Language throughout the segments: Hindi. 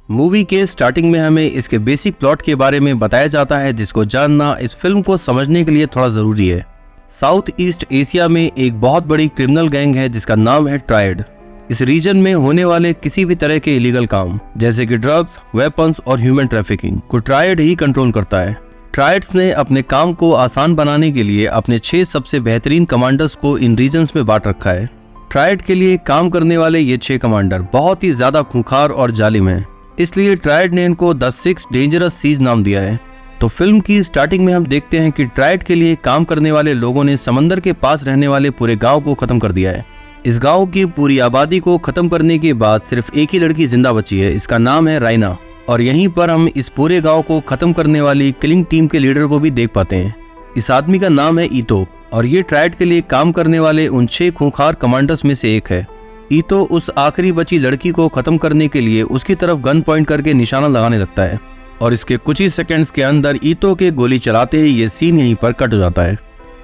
मूवी के स्टार्टिंग में हमें इसके बेसिक प्लॉट के बारे में बताया जाता है, जिसको जानना इस फिल्म को समझने के लिए थोड़ा जरूरी है। साउथ ईस्ट एशिया में एक बहुत बड़ी क्रिमिनल गैंग है जिसका नाम है ट्रायड। इस रीजन में होने वाले किसी भी तरह के इलीगल काम जैसे कि ड्रग्स, वेपन्स और ह्यूमन ट्रैफिकिंग को ट्रायड ही कंट्रोल करता है। ट्रायड्स ने अपने काम को आसान बनाने के लिए अपने 6 सबसे बेहतरीन कमांडर्स को इन रीजन्स में बांट रखा है। ट्रायड के लिए काम करने वाले ये 6 कमांडर बहुत ही ज्यादा खूंखार और जालिम हैं, इसलिए ट्रायड ने इनको द 6 डेंजरस सीज नाम दिया है। तो फिल्म की स्टार्टिंग में हम देखते हैं कि ट्रायड के लिए काम करने वाले लोगों ने समंदर के पास रहने वाले पूरे गांव को खत्म कर दिया है। इस गांव की पूरी आबादी को खत्म करने के बाद सिर्फ एक ही लड़की जिंदा बची है, इसका नाम है राइना। और यहीं पर हम इस पूरे गांव को खत्म करने वाली किलिंग टीम के लीडर को भी देख पाते हैं। इस आदमी का नाम है ईतो और ये ट्रायड के लिए काम करने वाले उन 6 खूंखार कमांडर्स में से एक है। ईतो उस आखिरी बची लड़की को खत्म करने के लिए उसकी तरफ गन पॉइंट करके निशाना लगाने लगता है और इसके कुछ ही सेकंड्स के अंदर ईतो के गोली चलाते ही ये सीन यहीं पर कट हो जाता है।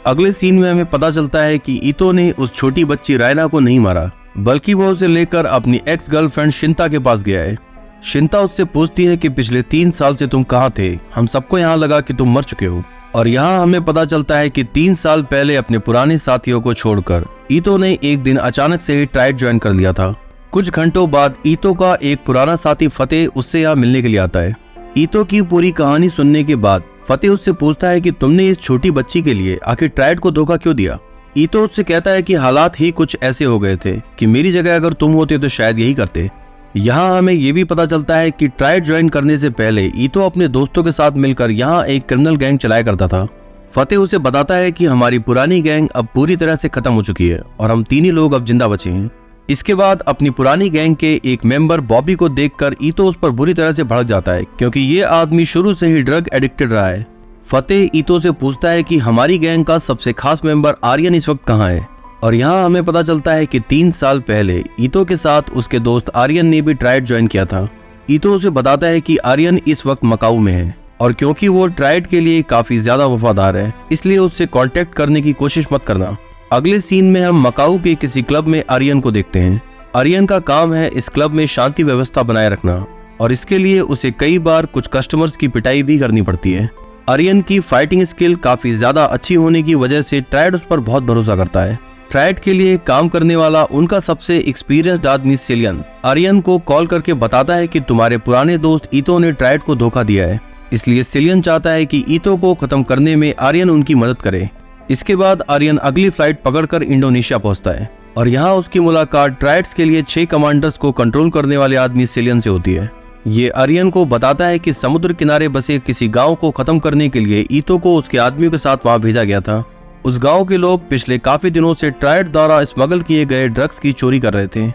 अगले सीन में हमें पता चलता है कि ईतो ने उस छोटी बच्ची रायना को नहीं मारा, बल्कि वो उसे लेकर अपनी एक्स गर्लफ्रेंड शिंता के पास गया है। शिंता उससे पूछती है कि पिछले 3 साल से तुम कहाँ थे, हम सबको यहाँ लगा कि तुम मर चुके हो। और यहाँ हमें पता चलता है कि 3 साल पहले अपने पुराने साथियों को छोड़कर ईतो ने एक दिन अचानक से ही ट्रायड ज्वाइन कर लिया था। कुछ घंटों बाद ईतो का एक पुराना साथी फतेह उससे यहाँ मिलने के लिए आता है। ईतो की पूरी कहानी सुनने के बाद फतेह उससे पूछता है कि तुमने इस छोटी बच्ची के लिए आखिर ट्रायड को धोखा क्यों दिया। ईतो उससे कहता है कि हालात ही कुछ ऐसे हो गए थे कि मेरी जगह अगर तुम होते तो शायद यही करते। यहाँ हमें ये भी पता चलता है कि ट्रायड ज्वाइन करने से पहले ईतो अपने दोस्तों के साथ मिलकर यहाँ एक क्रिमिनल गैंग चलाया करता था। फतेह उसे बताता है कि हमारी पुरानी गैंग अब पूरी तरह से खत्म हो चुकी है और हम 3 ही लोग अब जिंदा बचे हैं। इसके बाद अपनी पुरानी गैंग के एक मेंबर बॉबी को देखकर ईतो उस पर बुरी तरह से भड़क जाता है, क्योंकि ये आदमी शुरू से ही ड्रग एडिक्टेड रहा है। फतेह ईतो से पूछता है कि हमारी गैंग का सबसे खास मेंबर आर्यन इस वक्त कहाँ है। और यहाँ हमें पता चलता है कि 3 साल पहले ईतो के साथ उसके दोस्त आर्यन ने भी ट्रायड ज्वाइन किया था। ईतो उसे बताता है कि आर्यन इस वक्त मकाऊ में है और क्योंकि वो ट्रायड के लिए काफी ज्यादा वफादार है, इसलिए उससे कांटेक्ट करने की कोशिश मत करना। अगले सीन में हम मकाऊ के किसी क्लब में आर्यन को देखते हैं। आर्यन का काम है इस क्लब में शांति व्यवस्था बनाए रखना और इसके लिए उसे कई बार कुछ कस्टमर्स की पिटाई भी करनी पड़ती है। आर्यन की फाइटिंग स्किल काफी ज्यादा अच्छी होने की वजह से ट्रायड उस पर बहुत भरोसा करता है। ट्रायड के लिए काम करने वाला उनका सबसे एक्सपीरियंस्ड आदमी सिलियन आर्यन को कॉल करके बताता है कि तुम्हारे पुराने दोस्त ईतो ने ट्रायड को धोखा दिया है, इसलिए सिलियन चाहता है कि ईतो को खत्म करने में आर्यन उनकी मदद करे। इसके बाद आर्यन अगली फ्लाइट पकड़कर इंडोनेशिया पहुंचता है और यहाँ उसकी मुलाकात ट्रायड्स के लिए 6 कमांडर्स को कंट्रोल करने वाले आदमी सिलियन से होती है। ये आर्यन को बताता है कि समुद्र किनारे बसे किसी गांव को खत्म करने के लिए ईतो को उसके आदमियों के साथ वहां भेजा गया था। उस गांव के लोग पिछले काफी दिनों से ट्रायड द्वारा स्मगल किए गए ड्रग्स की चोरी कर रहे थे।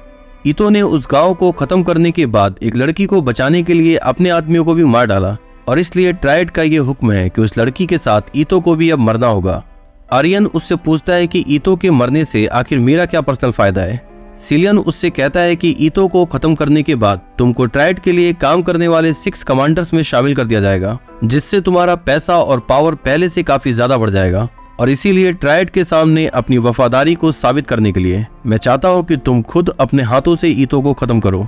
ईतो ने उस गांव को खत्म करने के बाद एक लड़की को बचाने के लिए अपने आदमियों को भी मार डाला और इसलिए ट्रायड का ये हुक्म है कि उस लड़की के साथ ईतो को भी अब मरना होगा। आर्यन उससे पूछता है कि ईतो के मरने से आखिर मेरा क्या पर्सनल फायदा है। सिलियन उससे कहता है कि ईतो को खत्म करने के बाद तुमको ट्रायड के लिए काम करने वाले 6 कमांडर्स में शामिल कर दिया जाएगा, जिससे तुम्हारा पैसा और पावर पहले से काफी ज्यादा बढ़ जाएगा। और इसीलिए ट्रायड के सामने अपनी वफादारी को साबित करने के लिए मैं चाहता हूँ कि तुम खुद अपने हाथों से ईतो को खत्म करो।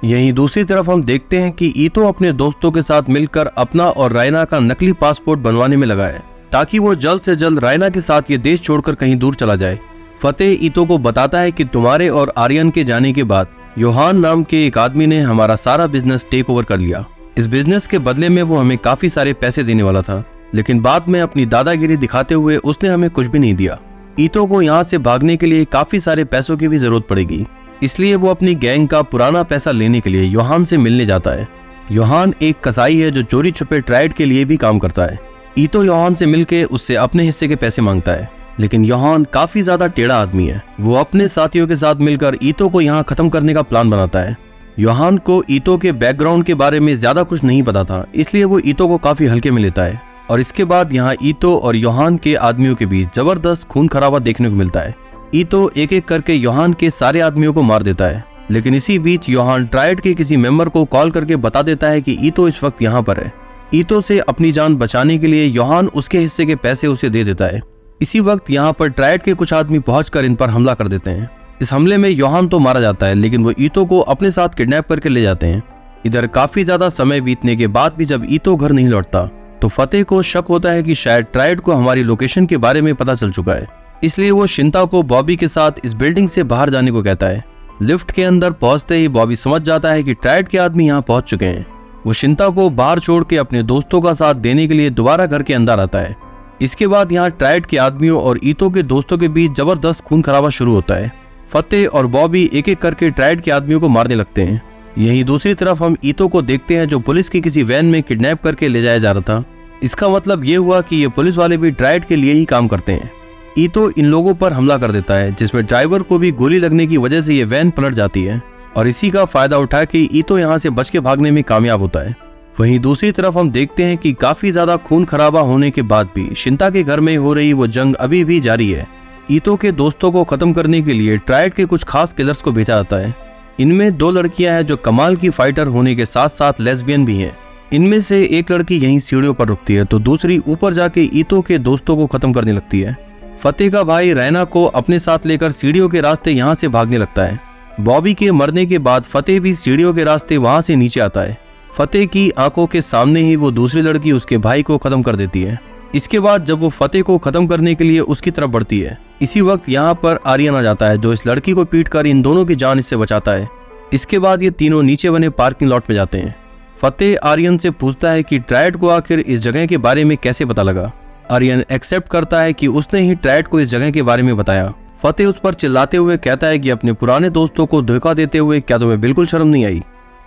यहीं दूसरी तरफ हम देखते हैं कि ईतो अपने दोस्तों के साथ मिलकर अपना और रायना का नकली पासपोर्ट बनवाने में लगा है, ताकि वो जल्द से जल्द रायना के साथ ये देश छोड़कर कहीं दूर चला जाए। फतेह ईतो को बताता है कि तुम्हारे और आर्यन के जाने के बाद योहान नाम के एक आदमी ने हमारा सारा बिजनेस टेक ओवर कर लिया। इस बिजनेस के बदले में वो हमें काफी सारे पैसे देने वाला था, लेकिन बाद में अपनी दादागिरी दिखाते हुए उसने हमें कुछ भी नहीं दिया। ईतो को यहाँ से भागने के लिए काफी सारे पैसों की भी जरूरत पड़ेगी, इसलिए वो अपनी गैंग का पुराना पैसा लेने के लिए योहान से मिलने जाता है। योहान एक कसाई है जो चोरी छुपे ट्रायड के लिए भी काम करता है। ईतो योहान से मिलके उससे अपने हिस्से के पैसे मांगता है, लेकिन योहान काफी ज्यादा टेढ़ा आदमी है। वो अपने साथियों के साथ मिलकर ईतो को यहाँ खत्म करने का प्लान बनाता है। योहान को ईतो के बैकग्राउंड के बारे में ज्यादा कुछ नहीं पता था, इसलिए वो ईतो को काफी हल्के में लेता है। और इसके बाद यहाँ ईतो और योहान के आदमियों के बीच जबरदस्त खून खराबा देखने को मिलता है। ईतो एक एक करके योहान के सारे आदमियों को मार देता है, लेकिन इसी बीच योहान ट्रायड के किसी मेंबर को कॉल करके बता देता है कि ईतो इस वक्त यहाँ पर है। ईतो से अपनी जान बचाने के लिए योहान उसके हिस्से के पैसे उसे दे देता है। इसी वक्त यहाँ पर ट्रायड के कुछ आदमी पहुंचकर इन पर हमला कर देते हैं। इस हमले में योहान तो मारा जाता है, लेकिन वो ईतो को अपने साथ किडनैप करके ले जाते हैं। इधर काफी ज्यादा समय बीतने के बाद भी जब ईतो घर नहीं लौटता तो फतेह को शक होता है कि शायद ट्राइड को हमारी लोकेशन के बारे में पता चल चुका है। इसलिए वो शिंता को बॉबी के साथ इस बिल्डिंग से बाहर जाने को कहता है। लिफ्ट के अंदर पहुंचते ही बॉबी समझ जाता है कि ट्राइड के आदमी यहाँ पहुंच चुके हैं। वो शिंता को बाहर छोड़ के अपने दोस्तों का साथ देने के लिए दोबारा घर के अंदर आता है। इसके बाद यहाँ ट्राइड के आदमियों और ईतो के दोस्तों के बीच जबरदस्त खून खराबा शुरू होता है। फतेह और बॉबी एक एक करके ट्राइड के आदमियों को मारने लगते हैं। यहीं दूसरी तरफ हम ईतो को देखते हैं जो पुलिस की किसी वैन में किडनैप करके ले जाया जा रहा था। इसका मतलब ये हुआ कि ये पुलिस वाले भी ट्राइड के लिए ही काम करते हैं। ईतो इन लोगों पर हमला कर देता है जिसमें ड्राइवर को भी गोली लगने की वजह से ये वैन पलट जाती है और इसी का फायदा उठा के ईतो यहाँ से बच के भागने में कामयाब होता है। वहीं दूसरी तरफ हम देखते हैं कि काफी ज्यादा खून खराबा होने के बाद भी शिंता के घर में हो रही वो जंग अभी भी जारी है। ईतो के दोस्तों को खत्म करने के लिए ट्राइड के कुछ खास किलर्स को भेजा जाता है। इनमें 2 लड़कियां हैं जो कमाल की फाइटर होने के साथ साथ लेस्बियन भी हैं। इनमें से एक लड़की यहीं सीढ़ियों पर रुकती है तो दूसरी ऊपर जाके ईतो के दोस्तों को खत्म करने लगती है। फतेह का भाई रैना को अपने साथ लेकर सीढ़ियों के रास्ते यहाँ से भागने लगता है। बॉबी के मरने के बाद फतेह भी सीढ़ियों के रास्ते वहां से नीचे आता है। फतेह की आंखों के सामने ही वो दूसरी लड़की उसके भाई को खत्म कर देती है। इसके बाद जब वो फतेह को खत्म करने के लिए उसकी तरफ बढ़ती है, इसी वक्त यहाँ पर आर्यन आ जाता है जो इस लड़की को पीटकर इन दोनों की जान इससे बचाता है। इसके बाद ये तीनों नीचे बने पार्किंग लॉट में जाते हैं। फतेह आर्यन से पूछता है कि ट्राइड को आखिर इस जगह के बारे में कैसे पता लगा। आर्यन एक्सेप्ट करता है कि उसने ही ट्राइड को इस जगह के बारे में बताया। फतेह उस पर चिल्लाते हुए कहता है कि अपने पुराने दोस्तों को धोखा देते हुए क्या तुम्हें बिल्कुल शर्म नहीं आई।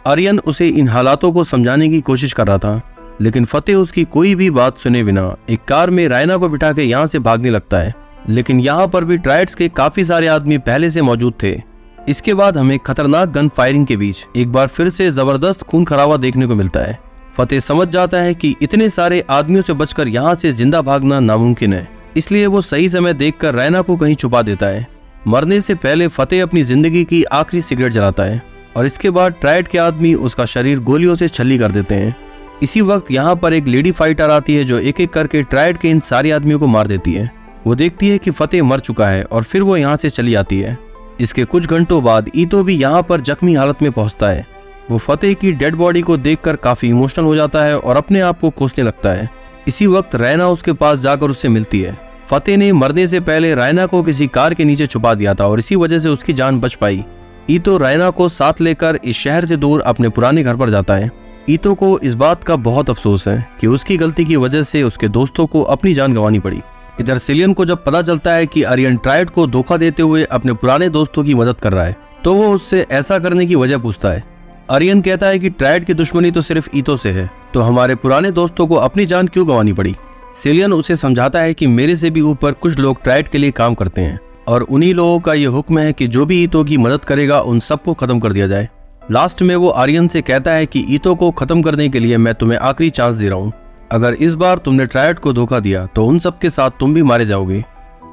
आर्यन उसे इन हालातों को समझाने की कोशिश कर रहा था लेकिन फतेह उसकी कोई भी बात सुने बिना एक कार में रायना को बिठा के यहाँ से भागने लगता है। लेकिन यहाँ पर भी ट्राइड्स के काफी सारे आदमी पहले से मौजूद थे। इसके बाद हमें खतरनाक गन फायरिंग के बीच एक बार फिर से जबरदस्त खून खराबा देखने को मिलता है। फतेह समझ जाता है कि इतने सारे आदमियों से बचकर यहाँ से जिंदा भागना नामुमकिन है, इसलिए वो सही समय देखकर रैना को कहीं छुपा देता है। मरने से पहले फतेह अपनी जिंदगी की आखिरी सिगरेट जलाता है और इसके बाद ट्राइड के आदमी उसका शरीर गोलियों से छल्ली कर देते हैं। इसी वक्त यहाँ पर एक लेडी फाइटर आती है जो एक एक करके ट्राइड के इन सारे आदमियों को मार देती है। वो देखती है कि फतेह मर चुका है और फिर वो यहाँ से चली आती है। इसके कुछ घंटों बाद ईतो भी यहाँ पर जख्मी हालत में पहुंचता है। वो फतेह की डेड बॉडी को देखकर काफी इमोशनल हो जाता है और अपने आप को कोसने लगता है। इसी वक्त रैना उसके पास जाकर उससे मिलती है। फतेह ने मरने से पहले रैना को किसी कार के नीचे छुपा दिया था और इसी वजह से उसकी जान बच पाई। ईतो रैना को साथ लेकर इस शहर से दूर अपने पुराने घर पर जाता है। ईतो को इस बात का बहुत अफसोस है कि उसकी गलती की वजह से उसके दोस्तों को अपनी जान गंवानी पड़ी। इधर सिलियन को जब पता चलता है कि आर्यन ट्राइड को धोखा देते हुए अपने पुराने दोस्तों की मदद कर रहा है तो वो उससे ऐसा करने की वजह पूछता है। आर्यन कहता है कि ट्राइड की दुश्मनी तो सिर्फ ईतो से है, तो हमारे पुराने दोस्तों को अपनी जान क्यों गंवानी पड़ी। सिलियन उसे समझाता है कि मेरे से भी ऊपर कुछ लोग ट्राइड के लिए काम करते हैं और उन्हीं लोगों का ये हुक्म है कि जो भी ईतो की मदद करेगा उन सबको खत्म कर दिया जाए। लास्ट में वो आर्यन से कहता है कि ईतो को खत्म करने के लिए मैं तुम्हें आखिरी चांस दे रहा हूँ। अगर इस बार तुमने ट्राइड को धोखा दिया तो उन सब के साथ तुम भी मारे जाओगे।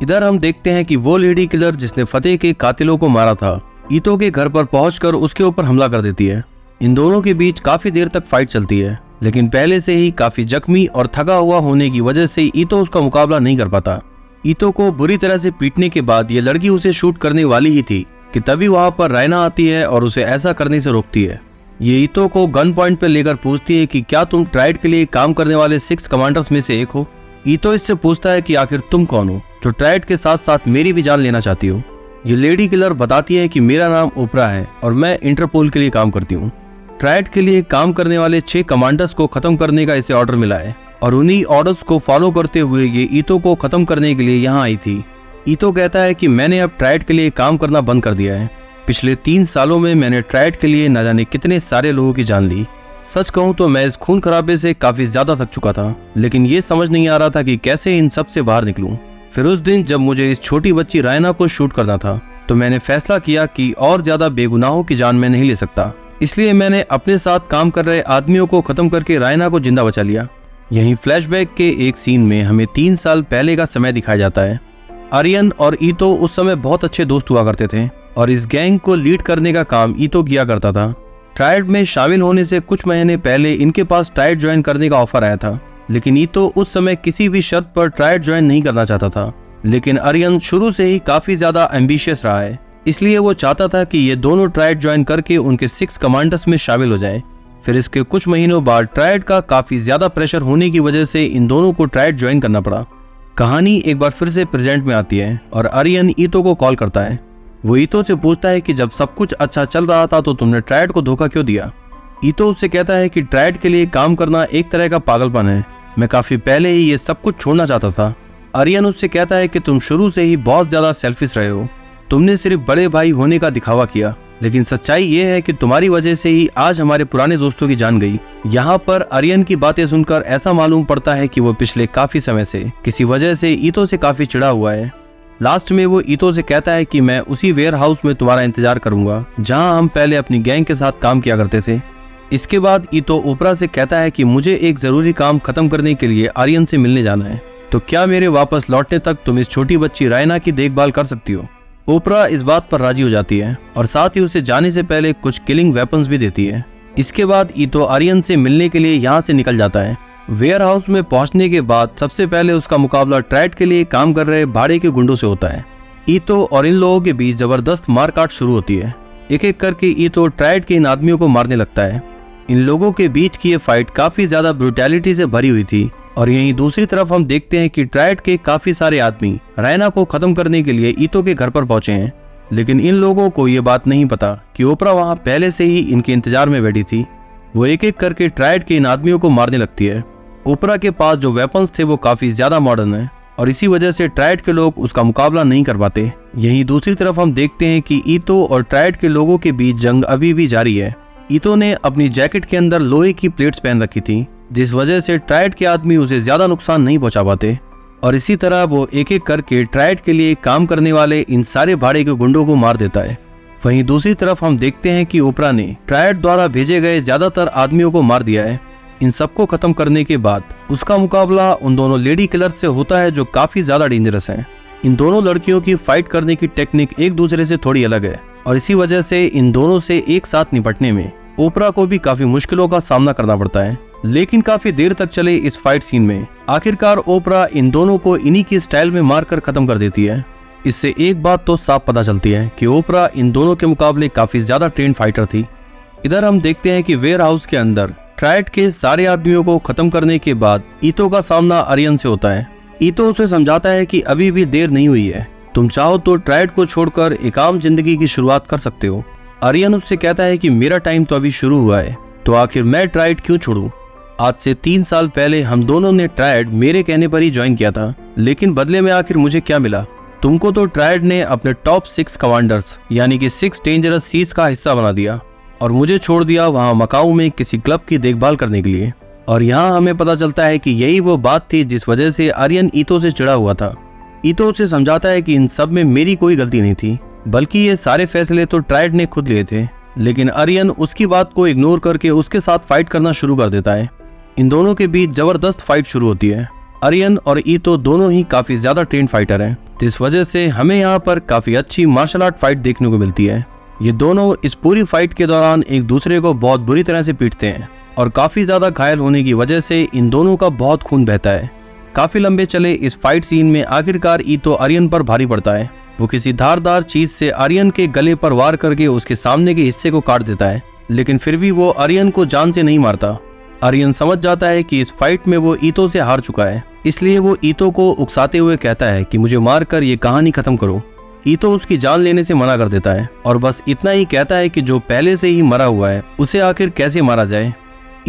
इधर हम देखते हैं कि वो लेडी किलर जिसने फतेह के कातिलों को मारा था ईतो के घर पर पहुंचकर उसके ऊपर हमला कर देती है। इन दोनों के बीच काफी देर तक फाइट चलती है लेकिन पहले से ही काफी जख्मी और थका हुआ होने की वजह से ईतो उसका मुकाबला नहीं कर पाता। ईतो को बुरी तरह से पीटने के बाद ये लड़की उसे शूट करने वाली ही थी कि तभी वहां पर रैना आती है और उसे ऐसा करने से रोकती है। ये ईतो को गन पॉइंट पे लेकर पूछती है कि क्या तुम ट्राइड के लिए काम करने वाले 6 कमांडर्स में से एक हो। ईतो इससे पूछता है कि आखिर तुम कौन हो जो ट्राइड के साथ साथ मेरी भी जान लेना चाहती हो। ये लेडी किलर बताती है कि मेरा नाम ओपरा है और मैं इंटरपोल के लिए काम करती हूँ। ट्राइड के लिए काम करने वाले 6 कमांडर्स को खत्म करने का इसे ऑर्डर मिला है और उन्हीं ऑर्डर्स को फॉलो करते हुए ये ईतो को खत्म करने के लिए यहाँ आई थी। ईतो कहता है कि मैंने अब ट्राइड के लिए काम करना बंद कर दिया है। पिछले 3 सालों में मैंने ट्राइड के लिए न जाने कितने सारे लोगों की जान ली। सच कहूँ तो मैं इस खून खराबे से काफी ज्यादा थक चुका था, लेकिन ये समझ नहीं आ रहा था कि कैसे इन सब से बाहर निकलूं। फिर उस दिन जब मुझे इस छोटी बच्ची रायना को शूट करना था तो मैंने फैसला किया कि और ज्यादा बेगुनाहों की जान मैं नहीं ले सकता, इसलिए मैंने अपने साथ काम कर रहे आदमियों को खत्म करके रायना को जिंदा बचा लिया। यहीं फ्लैशबैक के एक सीन में हमें 3 साल पहले का समय दिखाया जाता है। आर्यन और ईतो उस समय बहुत अच्छे दोस्त हुआ करते थे और इस गैंग को लीड करने का काम ईतो किया करता था। ट्राइड में शामिल होने से कुछ महीने पहले इनके पास ट्राइड ज्वाइन करने का ऑफर आया था, लेकिन ईतो उस समय किसी भी शर्त पर ट्राइड ज्वाइन नहीं करना चाहता था। लेकिन आर्यन शुरू से ही काफी ज्यादा एम्बिशियस रहा है, इसलिए वो चाहता था कि ये दोनों ट्राइड ज्वाइन करके उनके 6 कमांडर्स में शामिल हो जाएं। फिर इसके कुछ महीनों बाद ट्रायड का काफी ज्यादा प्रेशर होने की वजह से इन दोनों को ट्रायड ज्वाइन करना पड़ा। कहानी एक बार फिर से प्रेजेंट में आती है और आर्यन ईतो को कॉल करता है। वो ईतो से पूछता है कि जब सब कुछ अच्छा चल रहा था तो तुमने ट्रायड को धोखा क्यों दिया। ईतो उससे कहता है कि ट्रायड के लिए काम करना एक तरह का पागलपन है, मैं काफी पहले ही ये सब कुछ छोड़ना चाहता था। आर्यन उससे कहता है कि तुम शुरू से ही बहुत ज्यादा सेल्फिश रहे हो, तुमने सिर्फ बड़े भाई होने का दिखावा किया, लेकिन सच्चाई ये है कि तुम्हारी वजह से ही आज हमारे पुराने दोस्तों की जान गई। यहाँ पर आर्यन की बातें सुनकर ऐसा मालूम पड़ता है कि वो पिछले काफी समय से किसी वजह से ईतो से काफी चिढ़ा हुआ है। लास्ट में वो ईतो से कहता है कि मैं उसी वेयर हाउस में तुम्हारा इंतजार करूंगा जहाँ हम पहले अपनी गैंग के साथ काम किया करते थे। इसके बाद ईतो ओपरा से कहता है कि मुझे एक जरूरी काम खत्म करने के लिए आर्यन से मिलने जाना है, तो क्या मेरे वापस लौटने तक तुम इस छोटी बच्ची रायना की देखभाल कर सकती हो। ओपरा इस बात पर राजी हो जाती है और साथ ही उसे जाने से पहले कुछ किलिंग वेपन्स भी देती है। इसके बाद ईतो आर्यन से मिलने के लिए यहाँ से निकल जाता है। वेयर हाउस में पहुंचने के बाद सबसे पहले उसका मुकाबला ट्रायड के लिए काम कर रहे भाड़े के गुंडों से होता है। ईतो और इन लोगों के बीच जबरदस्त मारकाट शुरू होती है। एक एक करके ईतो ट्रायड के इन आदमियों को मारने लगता है। इन लोगों के बीच की ये फाइट काफी ज्यादा ब्रुटैलिटी से भरी हुई थी और यहीं दूसरी तरफ हम देखते हैं कि ट्रायड के काफी सारे आदमी रायना को खत्म करने के लिए ईतो के घर पर पहुंचे हैं, लेकिन इन लोगों को ये बात नहीं पता कि ओपरा वहां पहले से ही इनके इंतजार में बैठी थी। वो एक एक करके ट्रायड के इन आदमियों को मारने लगती है। ओपरा के पास जो वेपन्स थे वो काफी ज्यादा मॉडर्न है और इसी वजह से ट्रायड के लोग उसका मुकाबला नहीं कर पाते। यहीं दूसरी तरफ हम देखते हैं कि ईतो और ट्रायड के लोगों के बीच जंग अभी भी जारी है। ईतो ने अपनी जैकेट के अंदर लोहे की प्लेट्स पहन रखी थी, जिस वजह से ट्रायड के आदमी उसे ज्यादा नुकसान नहीं पहुंचा पाते और इसी तरह वो एक एक करके ट्रायड के लिए काम करने वाले इन सारे भाड़े के गुंडों को मार देता है। वहीं दूसरी तरफ हम देखते हैं कि ओपरा ने ट्रायड द्वारा भेजे गए ज्यादातर आदमियों को मार दिया है। इन सबको खत्म करने के बाद उसका मुकाबला उन दोनों लेडी किलर से होता है जो काफी ज्यादा डेंजरस हैं। इन दोनों लड़कियों की फाइट करने की टेक्निक एक दूसरे से थोड़ी अलग है और इसी वजह से इन दोनों से एक साथ निपटने में ओपरा को भी काफी मुश्किलों का सामना करना पड़ता है। लेकिन काफी देर तक चले इस फाइट सीन में आखिरकार ओपरा इन दोनों को इन्हीं की स्टाइल में मारकर खत्म कर देती है। इससे एक बात तो साफ पता चलती है कि ओपरा इन दोनों के मुकाबले काफी ज्यादा ट्रेंड फाइटर थी। इधर हम देखते हैं कि वेयर हाउस के अंदर ट्रायड के सारे आदमियों को खत्म करने के बाद ईतो का सामना आर्यन से होता है। ईतो उसे समझाता है कि अभी भी देर नहीं हुई है, तुम चाहो तो ट्रायड को छोड़कर एक आम जिंदगी की शुरुआत कर सकते हो। आर्यन उससे कहता है कि मेरा टाइम तो अभी शुरू हुआ है, तो आखिर मैं ट्रायड क्यों छोड़ूं। आज से 3 साल पहले हम दोनों ने ट्रायड मेरे कहने पर ही ज्वाइन किया था, लेकिन बदले में आखिर मुझे क्या मिला। तुमको तो ट्रायड ने अपने टॉप 6 कमांडर्स यानी कि 6 डेंजरस सीज का हिस्सा बना दिया और मुझे छोड़ दिया वहां मकाऊ में किसी क्लब की देखभाल करने के लिए। और यहाँ हमें पता चलता है कि यही वो बात थी जिस वजह से आर्यन ईतो से चिढ़ा हुआ था। ईतो उसे समझाता है कि इन सब में मेरी कोई गलती नहीं थी, बल्कि ये सारे फैसले तो ट्रायड ने खुद लिए थे। लेकिन आर्यन उसकी बात को इग्नोर करके उसके साथ फाइट करना शुरू कर देता है। इन दोनों के बीच जबरदस्त फाइट शुरू होती है। आर्यन और ईतो दोनों ही काफी ज्यादा ट्रेंड फाइटर हैं, जिस वजह से हमें यहाँ पर काफी अच्छी मार्शल आर्ट फाइट देखने को मिलती है। ये दोनों इस पूरी फाइट के दौरान एक दूसरे को बहुत बुरी तरह से पीटते हैं और काफी ज्यादा घायल होने की वजह से इन दोनों का बहुत खून बहता है। काफी लंबे चले इस फाइट सीन में आखिरकार ईतो आर्यन पर भारी पड़ता है। वो किसी धारदार चीज से आर्यन के गले पर वार करके उसके सामने के हिस्से को काट देता है, लेकिन फिर भी वो आर्यन को जान से नहीं मारता। आर्यन समझ जाता है कि इस फाइट में वो ईतो से हार चुका है, इसलिए वो ईतो को उकसाते हुए कहता है कि मुझे मारकर ये कहानी खत्म करो। ईतो उसकी जान लेने से मना कर देता है और बस इतना ही कहता है कि जो पहले से ही मरा हुआ है उसे आखिर कैसे मारा जाए।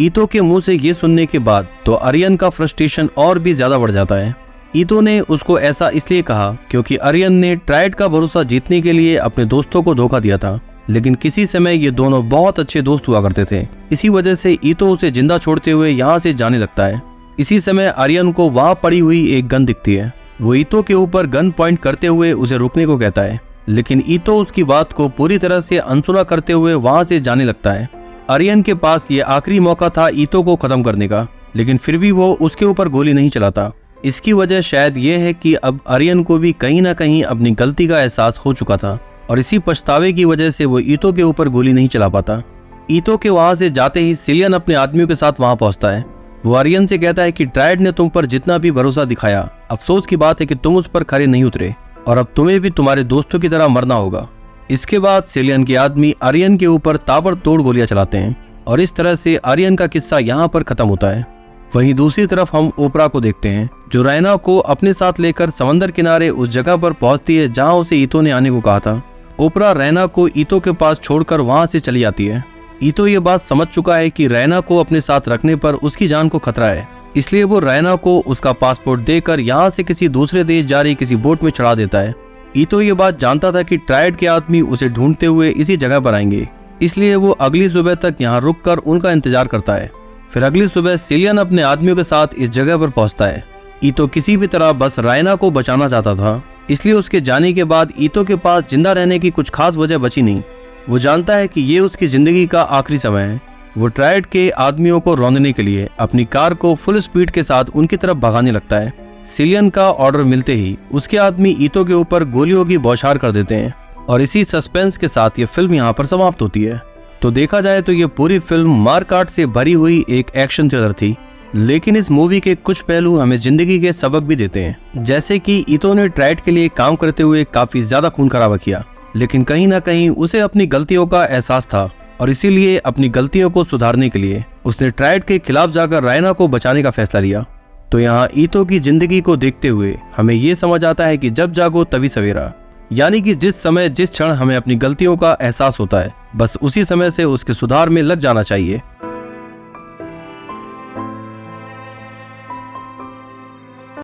ईतो के मुंह से ये सुनने के बाद तो आर्यन का फ्रस्ट्रेशन और भी ज्यादा बढ़ जाता है। ईतो ने उसको ऐसा इसलिए कहा क्योंकि आर्यन ने ट्रायड का भरोसा जीतने के लिए अपने दोस्तों को धोखा दिया था, लेकिन किसी समय ये दोनों बहुत अच्छे दोस्त हुआ करते थे। इसी वजह से ईतो उसे जिंदा छोड़ते हुए यहाँ से जाने लगता है। इसी समय आर्यन को वहाँ पड़ी हुई एक गन दिखती है। वो ईतो के ऊपर गन पॉइंट करते हुए उसे रुकने को कहता है, लेकिन ईतो उसकी बात को पूरी तरह से अनसुना करते हुए वहाँ से जाने लगता है। आर्यन के पास ये आखिरी मौका था ईतो को खत्म करने का, लेकिन फिर भी वो उसके ऊपर गोली नहीं चलाता। इसकी वजह शायद ये है कि अब आर्यन को भी कहीं ना कहीं अपनी गलती का एहसास हो चुका था और इसी पछतावे की वजह से वो ईतो के ऊपर गोली नहीं चला पाता। ईतो के वहां से जाते ही सिलियन अपने आदमियों के साथ वहां पहुंचता है। वो आर्यन से कहता है कि ट्रायड ने तुम पर जितना भी भरोसा दिखाया, अफसोस की बात है कि तुम उस पर खरे नहीं उतरे और अब तुम्हें भी तुम्हारे दोस्तों की तरह मरना होगा। इसके बाद सिलियन के आदमी आर्यन के ऊपर ताबड़तोड़ गोलियां चलाते हैं और इस तरह से आर्यन का किस्सा यहाँ पर खत्म होता है। वहीं दूसरी तरफ हम ओपरा को देखते हैं, जो रैना को अपने साथ लेकर समंदर किनारे उस जगह पर पहुंचती है जहां उसे ईतो ने आने को कहा था। ओपरा रैना को ईतो के पास छोड़कर वहां से चली आती है। ईतो ये बात समझ चुका है कि रैना को अपने साथ रखने पर उसकी जान को खतरा है, इसलिए वो रैना को उसका पासपोर्ट देकर यहाँ से किसी दूसरे देश जा रही किसी बोट में चढ़ा देता है। ईतो ये बात जानता था कि ट्रायड के आदमी उसे ढूंढते हुए इसी जगह पर आएंगे, इसलिए वो अगली सुबह तक यहाँ रुककर उनका इंतजार करता है। फिर अगली सुबह सिलियन अपने आदमियों के साथ इस जगह पर पहुंचता है। ईतो किसी भी तरह बस रैना को बचाना चाहता था, इसलिए उसके जाने के बाद ईतो के पास जिंदा रहने की कुछ खास वजह बची नहीं। वो जानता है कि ये उसकी जिंदगी का आखिरी समय है। वो ट्रायड के आदमियों को रौंदने के लिए अपनी कार को फुल स्पीड के साथ उनकी तरफ भगाने लगता है। सिलियन का ऑर्डर मिलते ही उसके आदमी ईतो के ऊपर गोलियों की बौछार कर देते हैं और इसी सस्पेंस के साथ ये फिल्म यहाँ पर समाप्त होती है। तो देखा जाए तो ये पूरी फिल्म मारकाट से भरी हुई एक एक्शन थ्रिलर थी, लेकिन इस मूवी के कुछ पहलू हमें जिंदगी के सबक भी देते हैं, जैसे कि ईतो ने ट्रायड के लिए काम करते हुए काफी ज्यादा खून खराबा किया, लेकिन कहीं ना कहीं उसे अपनी गलतियों का एहसास था और इसीलिए अपनी गलतियों को सुधारने के लिए उसने ट्रायड के खिलाफ जाकर रैना को बचाने का फैसला लिया। तो यहाँ ईतो की जिंदगी को देखते हुए हमें ये समझ आता है कि जब जागो तभी सवेरा, यानी कि जिस समय जिस क्षण हमें अपनी गलतियों का एहसास होता है, बस उसी समय से उसके सुधार में लग जाना चाहिए।